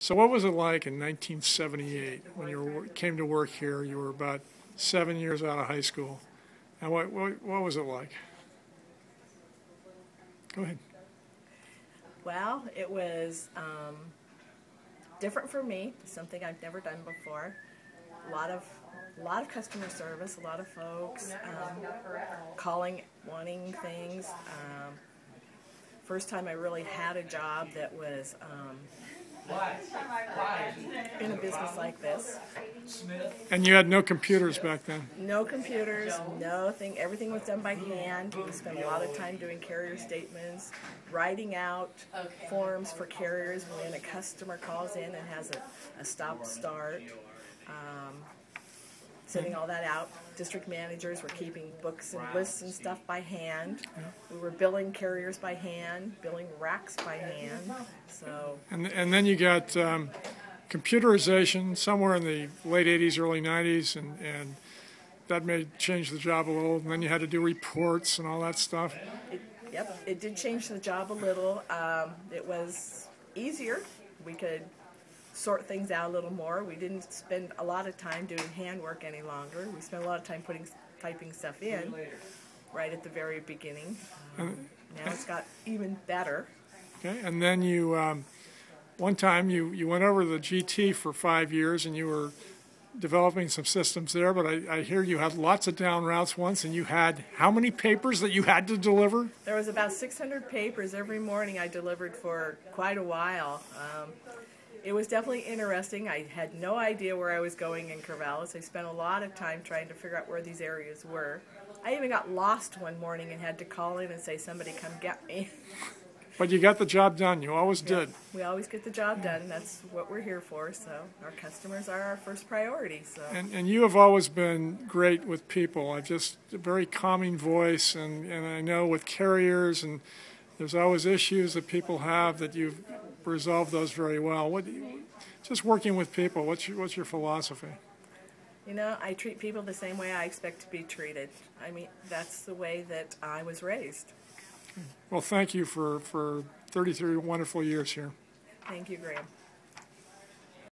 So what was it like in 1978 when you came to work here? You were about 7 years out of high school. And what was it like? Go ahead. Well, it was different for me, something I've never done before. A lot of customer service, a lot of folks calling, wanting things. First time I really had a job that was in a business like this. And you had no computers back then? No computers, nothing. Everything was done by hand. We spent a lot of time doing carrier statements, writing out forms for carriers when a customer calls in and has a stop-start, sending all that out. District managers were keeping books and lists and stuff by hand. We were billing carriers by hand, billing racks by hand. So. And then you got computerization somewhere in the late 80s, early 90s, and that may change the job a little. And then you had to do reports and all that stuff. Yep, it did change the job a little. It was easier. We could sort things out a little more. We didn't spend a lot of time doing handwork any longer. We spent a lot of time typing stuff in right at the very beginning. Now it's got even better. Okay, and then you, one time you went over to the GT for 5 years and you were developing some systems there, but I hear you had lots of down routes once, and you had how many papers that you had to deliver? There was about 600 papers every morning I delivered for quite a while. It was definitely interesting. I had no idea where I was going in Corvallis. I spent a lot of time trying to figure out where these areas were. I even got lost one morning and had to call in and say, somebody come get me. But you got the job done. You always did. We always get the job done. That's what we're here for. So our customers are our first priority. So. And you have always been great with people. I've just a very calming voice, and I know with carriers, and there's always issues that people have that you've resolved those very well. Just working with people, what's your philosophy? You know, I treat people the same way I expect to be treated. I mean, that's the way that I was raised. Well, thank you for 33 wonderful years here. Thank you, Graham.